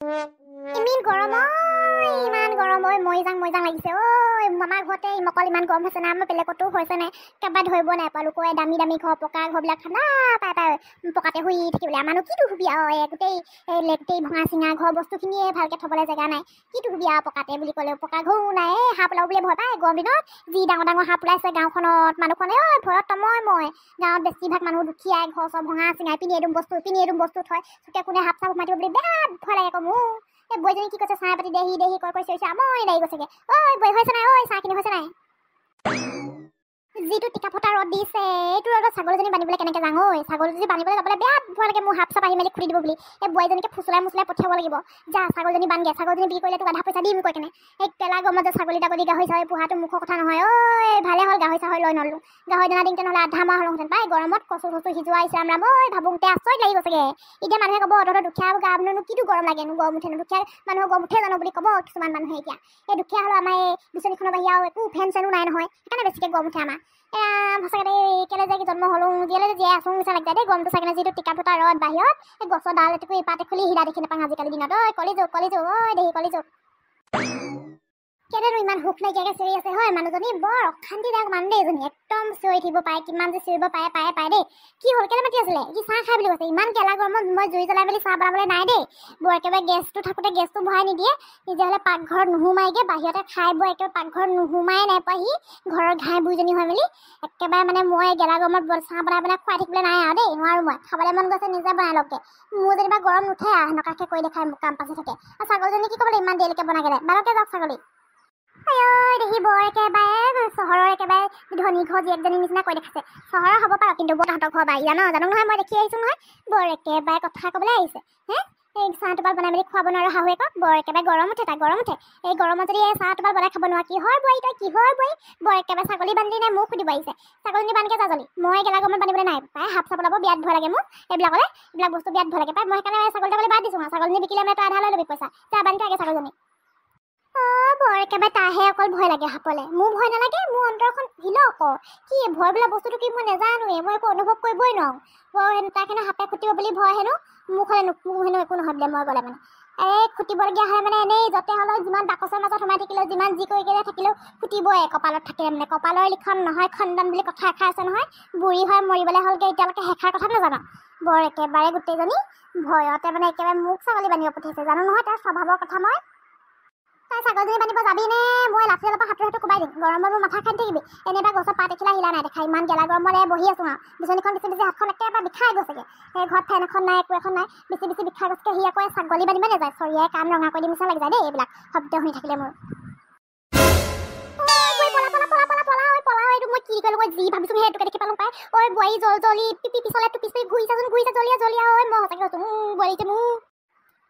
ইমান গৰম ইমান গৰম মই যাং লাগিছে আমাৰ ঘৰতে মকল ইমান গৰম হৈছে না আমাৰ বেলেগতো হৈছে নে কেবা ধৰিব নাই পালোকো দামী দামী ঘৰ পকা ঘৰবিলাক ঠাণ্ডা পাই পাই পকাতে শুই থাকিবলৈ আমাৰনো কিটো সুবিধা গোটেই ভঙা চিঙা ঘৰ বস্তুখিনিয়ে ভালকৈ থ'বলৈ জেগা নাই কিটো সুবিধা পকাতে বুলি ক'লেও পকা ঘৰো নাই হাঁহ পোলাও বুলি ভয় পায় গৰম দিনত যি ডাঙৰ ডাঙৰ হাঁহ পোলাইছে গাঁওখনত মানুহখনে ভয়ত মই গাঁৱত বেছিভাগ মানুহ দুখীয়াই ঘৰ চব ভঙা চিঙাই পিনি এদুম বস্তু থয় চুকে কোনে হাত চাপ সোমাই দিব বুলি বিৰাট ভয় লাগে আকৌ মোৰ বৈজনী কি কৈছে চাহ পাতি দেহি কৈছে আমনি লাগি গৈছেগে বৈ হৈছে নাই চাহখিনি হৈছে নাই যিটো টিকা ফটা ৰ'দ দিছে এইটো ৰ'দত ছাগলীজনী বান্ধিবলৈ কেনেকৈ যাওঁ ছাগলীজনী বান্ধিবলৈ যাবলৈ বিৰাট ভয় লাগে মোৰ হাত চাপ আহি মেলি খুলি দিব বুলি বোৱাৰীজনীকে ফুচলাই পঠিয়াব লাগিব যা ছাগলীজনী বান্ধে ছাগলীজনী বিক্ৰী কৰিলে তোক আধা পইচা দিম কৈ কেনে গেলা গৰমত যে ছাগলী তাগলী গাহৰি চাহৰি পোহাটো মুখৰ কথা নহয় ভালে হ'ল গাহৰি চাহৰি লৈ নলো গাহৰি দানা দিনতে নহ'লে আধা মাহ হ'লহেঁতেন পাই গৰমত কচু সিজোৱা ইছৰাম ৰাম ভাবোঁতে আচৰিত লাগি গৈছেগে এতিয়া মানুহে ক'ব তহঁতৰ দুখীয়া গা মানুহনো কিটো গৰম লাগেনো গৰম উঠেনো দুখীয়া মানুহৰ গৰম উঠে জানো বুলি ক'ব কিছুমান মানুহে এতিয়া এই দুখীয়া হ'লেও আমাৰ এই বিচনীখনৰ বাহিৰে আৰু একো ফেন চেনো নাই নহয় সেইকাৰণে বেছিকৈ গৰম উঠে আমাৰ সঁচাকৈ কেলে যে জন্ম হ'লোঁ জীয়াই আছোঁ নিচা লাগি যায় দেই গৰমটো চাগে যিটো টিকা ফটা ৰ'দ বাহিৰত এই গছৰ ডাল এটুকু পাতে খুলি হিৰা দেখি নাপাওঁ আজিকালি দিনত কলি যাওক দেহি কেলেনো ইমান সুখ নাইকিয়াকৈ চিঞৰি আছে হয় মানুহজনী বৰ অশান্তিদায়ক মানুহ দেই এজনী একদম চিঞৰি থাকিব পাৰে কিমান যে চিঞৰিব পায় দেই কি হ'ল কেলে মাতি আছিলে কি চাহ খাই বুলি কৈছে ইমান গেলা গৰমত মই জুই জ্বলাই মেলি চাহ বনাবলৈ নাই দেই বৰ একেবাৰে গেছটো থাকোঁতে গেছটো ভৰাই নিদিয়ে নিজে হ'লে পাকঘৰত নুসুমাইগৈ বাহিৰতে খাই বৈ একেবাৰে পাকঘৰত নুসুমাই নাই পাহি ঘৰৰ ঘাই বুইজনী হৈ মেলি একেবাৰে মানে মই গেলা গৰমত চাহ বনাই খুৱাই থাকিবলৈ নাই আৰু দেই নোৱাৰোঁ মই খাবলৈ মন গৈছে নিজে বনাই লওঁকে মোৰ যেনিবা গৰম নুঠে সেনেকুৱাকৈ কৰি দেখাই মোক কাম পাচি থাকে আৰু ছাগলীজনী কি ক'বলৈ ইমান দেৰিলৈকে বনাই গ'লে বাৰকে যাওক ছাগলী দেখি বৰ একেবাৰে চহৰৰ একেবাৰে ধনী ঘৰ জীয়েকজনীৰ নিচিনা কৈ দেখাইছে চহৰৰ হ'ব পাৰোঁ কিন্তু বৰ তাহাঁতৰ ঘৰ বাৰী জানো নহয় মই দেখি আহিছোঁ নহয় বৰ একেবাৰে কথা ক'বলৈ আহিছে এই চাহ টোপাল বনাই মেলি খুৱাব নোৱাৰোঁ শাহুৱেকক বৰ একেবাৰে গৰম উঠে এই গৰমত যদি এই চাহ টোপাল বনাই খাব নোৱাৰা কিহৰ বোৱাৰী তই কিহৰ বোৱাৰী বৰ একেবাৰে ছাগলী বান্ধি নাই মোক সুধিব আহিছে ছাগলী বান্ধকে যাজলি মই গেলা গৰমত বান্ধিবলৈ নাই পাই হাফ চাপ ওলাব বিৰাট ভয় লাগে মোক এইবিলাক বস্তু বিৰাট ভয় লাগে পাই মই সেইকাৰণে ছাগলী বাদ দিছোঁ ছাগলী বিকিলে মানে তই আধা লৈ ল'বি পইচা যা বান্ধি থাকে ছাগলীজনী বৰ একেবাৰে তাহে অকল ভয় লাগে সাপলে মোৰ ভয় নালাগে মোৰ অন্তৰখন হিল আকৌ কি ভয় বোলা বস্তুটো কি মই নাজানোৱে মই একো অনুভৱ কৰিবই নোৱাৰোঁ তাক হেনো সাপে খুটিব বুলি ভয় হেনো মোক হেনো একো নহয় বোলে মই গ'লে মানে খুটিবলগীয়া হ'লে মানে এনেই য'তে হ'লেও যিমান বাকচৰ মাজত সোমাই থাকিলেও যিমান যি কৰি কেনে থাকিলেও খুটিবই কপালত থাকিলে মানে কপালৰ লিখন নহয় খণ্ডন বুলি কথা এষাৰ আছে নহয় বুঢ়ী হৈ মৰিবলৈ হ'লগৈ এতিয়ালৈকে শেষাৰ কথা নাজানো বৰ একেবাৰে গোটেইজনী ভয়তে মানে একেবাৰে মোক ছাগলী বান্ধিব পঠিয়াইছে জানো নহয় তাৰ স্বভাৱৰ কথা মই তই ছাগলীজনী বান্ধিব যাবি নে মই লাঠি অলপ হাতটো কোবাই দিম গৰমত মোৰ মাথা খাই থাকিবি এনেবা গছৰ পাত এখিলা হিলা নাই দেখা ইমান গেলা গৰমত বহি আছোঁ আৰু বিচনীখন বেছি হাতখন একেবাৰে বিষাই গৈছেগৈ ঘৰত ফেন এখন নাই একো এখন নাই বেছি বিষাই গৈছেগৈ সি আকৌ ছাগলী বান্ধিব নাযায় চৰিয়াই কাম ৰঙা কৰি দিম নিচিনা লাগি যায় দেই এইবিলাক শব্দ শুনি থাকিলে মোৰ মই কি কৰিলোঁ যি ভাবিছোঁ সেইটোকে দেখি পালোঁ পাই বোৱাৰী জলি পিছলে ঘূৰিছে জলিয়া মই সঁচাকৈ কৈছোঁ বোৱাৰীটো মোৰ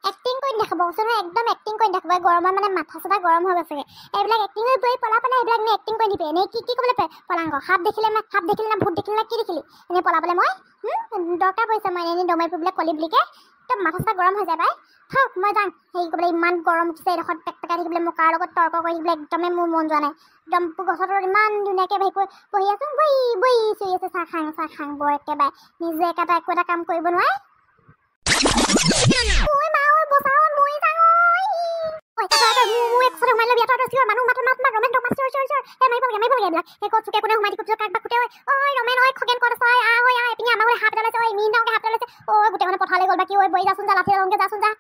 এক্টিং কৰি দেখাব নহয় একদম এক্টিং কৰি দেখাব গৰমত মানে মাথা চাথা গৰম হৈ গৈছেগৈ এইবিলাক এক্টিং হৈ বৈ পলাবলৈ এইবিলাক এনেই এক্টিং কৰি দিবি এনেই কি ক'বলৈ পলাংগ সাপ দেখিলে না ভূত দেখিলে না কি দেখিলি এনেই পলাবলৈ মই দৰকাৰ পৰিছে মই এনেই দমাই ফুৰিবলৈ কলি বুলিকে একদম মাথা চাথা গৰম হৈ যায় পাই থাক মই যাওঁ হেৰি কৰিবলৈ ইমান গৰম উঠিছে এইডোখৰত পেকপেকাই থাকিবলৈ মোৰ কাৰ লগত তৰ্ক কৰি থাকিবলৈ একদমেই মোৰ মন যোৱা নাই একদম গছৰ ইমান ধুনীয়াকৈ বহি আছোঁ বহি চিঞৰি আছে চাহ খাং বৰ একেবাৰে নিজে একো এটা কাম কৰিব নোৱাৰে পথাৰলৈ গ'ল বাকী বহি যাচোন যা লাঠি লওঁগে যাচোন যা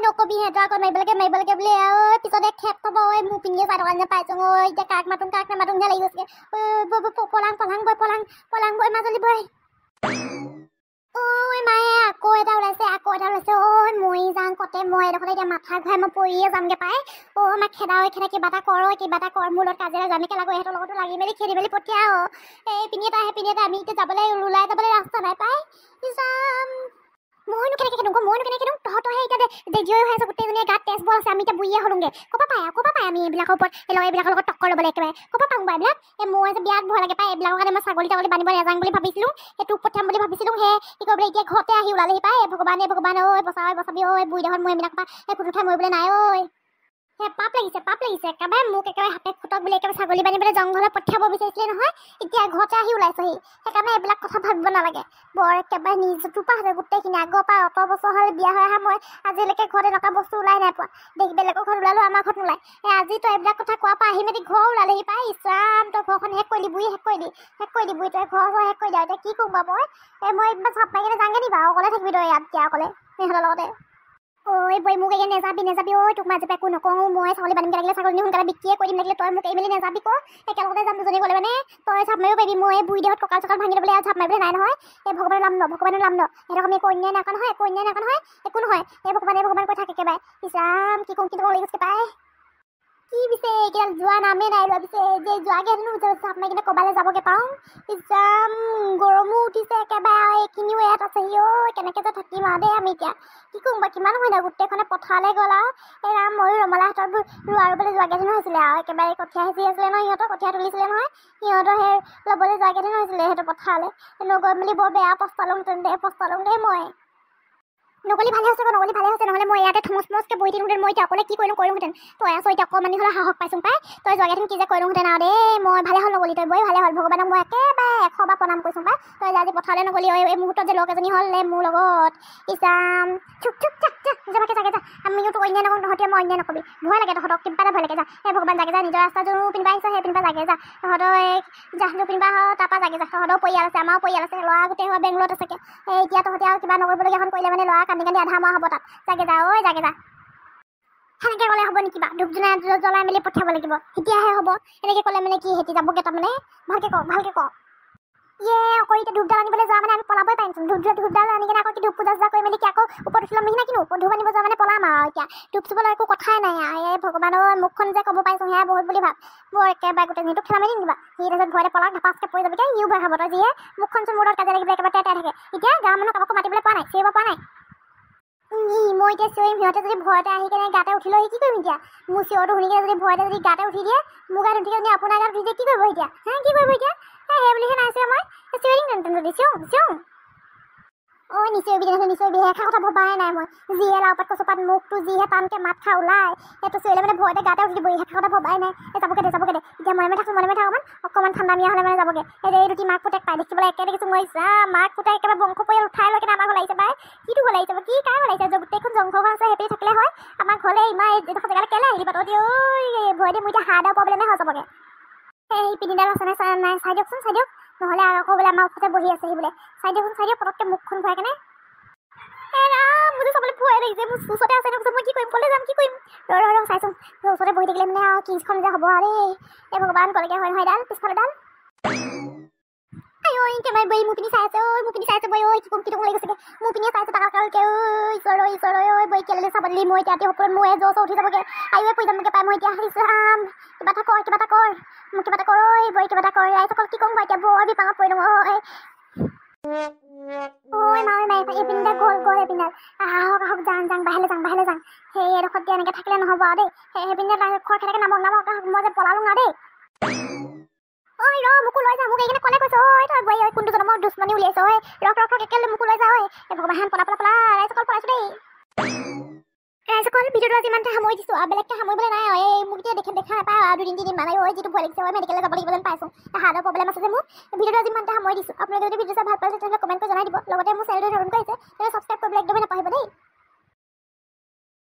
নকবি সিহঁতৰ আকৌ মাৰিবলৈকে বোলে পিছতে খেপ থ'ব মোৰ পিনিয়ে চাই থকা নিচিনা পাইছোঁ এতিয়া কাক নামাতোঁ লাগি গৈছে পলাং বৈ মাজুলী বৈ মায়ে আকৌ এটা ওলাইছে মৰি যাওঁ কতে মই এডোখৰতে এতিয়া মাথা ঘূৰাই মই পৰিয়ে যামগৈ পাই আমাক খেদা কিবা এটা কৰ মোৰ লগত কাজিয়া জানিকে লাগো সিহঁতৰ লগতো লাগি মেলি খেদি মেলি পঠিয়া এই পিনি এটা আমি এতিয়া ওলাই যাবলৈ ৰাস্তা নাই পাই মইনো কেনেকৈ খেদোঁ তহঁতৰহে এতিয়া জীয় হৈ আছে গোটেইজনীয়ে গাত তেজ বল আছে আমি এতিয়া বুঢ়ীয়ে হ'লোঁগৈ ক'ব পাই আমি এইবিলাকৰ ওপৰত এইবিলাকৰ লগত টক্কৰ ল'বলৈ একেবাৰে ক'ব পাওঁ বাৰু এইবিলাক মোৰ যে বিৰাট ভয় লাগে পাই এইবিলাকৰ কাৰণে মই ছাগলী বান্ধিব নাযাওঁ বুলি ভাবিছিলোঁ সেইটো পঠিয়াম বুলি ভাবিছিলোঁ কি কৰিবলৈ এতিয়া ঘৰতে আহি ওলালেহি পাই ভগৱানে বচাবি বুঢ়ীডোখৰত মই এইবিলাকৰ পৰা ফুট উঠাই মৰিবলৈ নাই পাপ লাগিছে একেবাৰে মোক একেবাৰে হাতে খুটক বুলি একেবাৰে ছাগলী বান্ধিবলৈ জংঘলত পঠিয়াব বিচাৰিছিলে নহয় এতিয়া ঘৰতে আহি ওলাইছেহি সেইকাৰণে এইবিলাক কথা ভাবিব নালাগে বৰ একেবাৰে নিজটো পাহৰে গোটেইখিনি আগৰ পৰা অত বছৰ হ'লে বিয়া হৈ অহা মই আজিলৈকে ঘৰত এনেকুৱা বস্তু ওলাই নাই পোৱা দেখি বেলেগৰ ঘৰত ওলালো আমাৰ ঘৰত নোলায় আজি তই এইবিলাক কথা কোৱাৰ পৰা আহি মেলি ঘৰ ওলালেহি পাই ইছৰাম তই ঘৰখন শেষ কৰি দিবি শেষ কৰি দিবি তই ঘৰ শেষ কৰি দিয়া এতিয়া কি কৰোঁ বাৰু মই এইবাৰ চাপ মাৰি কিনে যাংগে নি বাৰু অকলে থাকিবি তই ইয়াত এতিয়া অকলে সিহঁতৰ লগতে ঐ বৈ মোক এই নেযাবি ঐ তোক মাজে একো নকওঁ মই ছাগলী বান্ধিব লাগিলে ছাগলী সোনকালে বিকিয়ে কৰি দিম লাগিলে তই মোক এই মেলি নেযাবি ক একেলগতে যাম দুজনী গ'লে মানে তই চাপ মাৰিব পাৰিবি মই বুঢ়ী দেহত কঁকাল চকাল ভাঙি দিবলৈ চাপ মাৰিবলৈ নাই নহয় এই ভগৱানৰ নাম সিহঁতক আমি একো অন্যায় নাকা নহয় একো নহয় এই ভগৱান কৈ থাকে একেবাৰে ইছৰাম কি কওঁ লাগি গৈছে পাই কি পিছে এইকেইডাল যোৱা নামেই নাই লোৱা পিছে যে যোৱাগে হেনো চাপ মাৰি কিনে ক'বালৈ যাবগৈ পাওঁ ইছৰাম গৰমো উঠিছে একেবাৰে এইখিনিও ইয়াত আছেহি কেনেকৈ যে থাকিম আৰু দেই আমি এতিয়া কি কৰোঁ বা কিমান হয় নাই গোটেইখনে পথাৰলৈ গ'ল আৰু এই ৰাম ময়ো ৰঙালাওহঁতৰ ৰোৱা ৰুবলৈ যোৱাগে হেনো হৈছিলে আৰু একেবাৰে কঠীয়া সিঁচি আছিলে নহয় সিহঁতৰ কঠীয়া তুলিছিলে নহয় সিহঁতৰ সেই ল'বলৈ যোৱাগে হেনো হৈছিলে সিহঁতৰ পথাৰলৈ নগৈ মেলি বৰ বেয়া পস্তালোঁ দেই মই নগলি ভালে হৈছে নহ'লে মই ইয়াতে থমচমচকৈ বহি দিওঁহেঁতেন মই এতিয়া অকলে কি কৰিলোঁহেঁতেন তই আছ এতিয়া অকণমানি হ'লে সাহস পাইছোঁং পাই তই যোৱাগেহেঁতেন কি যে কৰিলোঁহেঁতেন আৰু দেই মই ভালে হ'ল নগলি তই বৈ ভালে হ'ল ভগৱানক মই একেবাৰে 100 বাৰ প্ৰণাম কৰিছোঁং পাই তই আজি পথাৰলৈ নগলি এই মুহূৰ্তত যে লগ এজনী হ'ল মোৰ লগত ইছৰাম চুপ যাবাকে যা আমিও তোক অন্যায় নকওঁ তহঁতে মই অন্যায় নকবি ভয় লাগে তহঁতক কিবা এটা ভয় লাগে যা এই ভগৱান জাগে যা নিজৰ ৰাস্তা যোৰ পিন্ধিবা আহিছ সেই পিন্ধিবা জাগে যা তহঁতৰ যোৰ পিন্ধিবা তাৰপৰা জাগে যা তহঁতৰ পৰিয়াল আছে আমাৰো পৰিয়াল আছে ল'ৰা গোটেই হোৱা বেংগলত আছেগে এতিয়া তহঁতে আৰু কিবা নকৰিবলগীয়া এখন কৰিলে মানে ল'ৰা কান্দি আধা মৰা হ'ব তাত জাগে যা সেনেকৈ ক'লে হ'ব নেকি বা ধূপ জ্বলাই মেলি পঠিয়াব লাগিব তেতিয়াহে হ'ব এনেকৈ ক'লে মানে কি হেঁতি যাবগৈ তাৰমানে ভালকৈ ক আকৌ এতিয়া ধূপডাল আনিবলৈ যোৱা মানে আমি পলাবই পাৰিম ধূপডাল আনি কিনে আকৌ কি ধূপ পূজা কৰি মেলি কি আকৌ ওপৰত উঠিলে মিহি নাকিনো ধূপ আনিব যোৱা মানে পলাম আৰু এতিয়া ধূপ চুবলৈ একো কথাই নাই আৰু এই ভগৱানৰ মুখখন যে ক'ব পাৰিছোঁ সেয়া বহুত বুলি ভাব মোৰ একেবাৰে গোটেইখিনিটো খেলা মাৰি নিদিবা সি তাৰপিছত ভয়তে পলাক ধাপাচকৈ পৰি যাবগৈ সিও ভয় খাব তই যিয়ে মুখখন চোন মূৰত কাজিয়া লাগিবলৈ একেবাৰে তেৰাই থাকে এতিয়া গাঁৱৰ মানুহ কাকো মাতিবলৈ পোৱা নাই চিঞৰিব পৰা নাই মই এতিয়া চিঞৰিম সিহঁতে যদি ভয়তে আহি কেনে গাতে উঠি লৈ কি কৰিম এতিয়া মোৰ চিঞৰটো শুনি কিনে যদি ভয়তে যদি গাতে উঠি দিয়ে মোৰ গাত উঠি কিনে আপোনাৰ গাত উঠি দিয়ে কি কৰিব এতিয়া কি কৰিব এতিয়া সেই বুলিহে নাইছোঁ মই চিঞৰিম যদি চিঞৰোঁ নিশ্চয়বি এষাৰ কথা ভবাই নাই মই যিহে লাওপাত কচুপাত মুখটো যিহে টানকৈ মাত খা ওলাই সেইটো চিঞৰিলে মানে ভয়তে গাতে উঠি দিব এষাৰ কথা ভবাই নাই যাবগৈ দে এতিয়া মনে থাকোঁ অকণমান ঠাণ্ডা মিয়া হ'লে মানে যাবগৈ এই দুটি মাক পুতেক পাই দেখিবলৈ একে দেখিছোঁ মই মাক পুতেক একেবাৰে বংশ পৰিয়াল উঠাই লৈ কিনে আমাৰ ঘৰ লাগিছে পাই কিটো ঘৰ লাগিছে কি কাৰ ঘৰ লাগিছে গোটেইখন জংঘলখন আছে সেইপিনে থাকিলে হয় আমাৰ ঘৰলৈ ইমান এইডোখৰ জেগালৈ কেলৈ আহিলি পাতত ভয়তে মোৰ এতিয়া হাৰ্টৰ প্ৰব্লেমে হৈ যাবগৈ এই পিন্ধিডাল আছে নাই চাই দিয়কচোন নহ'লে আকৌ বোলে আমাৰ ওচৰতে বহি আছে বোলে চাই দিয়ক পটককৈ মুখখন ঘূৰাই কেনে মোৰ চাবলৈ ভয় লাগিছে মোৰ ওচৰতে আছে নহয় মই কি কৰিম ক'লৈ যাম কি কৰিম ৰ চাইচোন ওচৰতে বহি থাকিলে মানে আৰু কিখন যে হ'ব আৰু এই ভগৱান ক'লৈকে হয় নহয় এডাল পিছফালেডাল কেমেৰা বৈ মোৰ পিনি চাই আছে বৈ কি ক'ম লাগি গৈছেগৈ মোৰ পিনিয়ে চাইছোঁ তাকালকৈ ঈশ্বৰ বৈ কেলৈ চাব দিলি মই এতিয়া সপোন মই জ্বৰ উঠি যাবগৈ আইৱে পৰি যামগৈ পাই মই এতিয়া ইছৰাম কিবা এটা কৰ মোক কিবা এটা কৰ বৈ কিবা এটা কৰ ৰাইজসকল কি ক'ম মই এতিয়া বৰ বিপাঙত পৰি দিওঁ এইপিনে গ'ল এইপিনে আহক যাং বাহিৰলৈ যাং সেই এডোখৰত দিয়া এনেকৈ থাকিলে নহ'ব আৰু দেই সেইপিনে খৰ খেলেকৈ নামক মই যে পলালোঁ আৰু দেই মোকো লৈ যা মোক এইখিনি ক'লে কৈছোঁ তই বৈ কোনটো জনমৰ দুশ্মনী উলিয়াইছ ৰখ একেলগে মোকো লৈ যা ভগৱান পলা ৰাইজসকল পলাইছোঁ দেই ৰাইজসকল ভিডিঅ'টো আজি ইমানতে সামৰি দিছোঁ আৰু বেলেগকৈ সামৰিবলৈ নাই এই মোক এতিয়া দেখা নাপায় আৰু 2-3 মান যিটো ভয় লাগিছে মেডিকেললৈ যাব লাগিব যেন পাইছোঁ হাৰ্টৰ প্ৰব্লেম আছে যে মোৰ ভিডিঅ'টো আজি ইমানতে সামৰি দিছোঁ আপোনালোকে যদি ভিডিঅ' চাই ভাল পাইছে তেতিয়াহ'লে কমেণ্ট কৰি জনাই দিব লগতে মোৰ চেনেলটো নতুনকৈ আহিছে তেতিয়াহ'লে ছাবস্ক্ৰাইব কৰিবলৈ একদমেই নাপাহৰিব দেই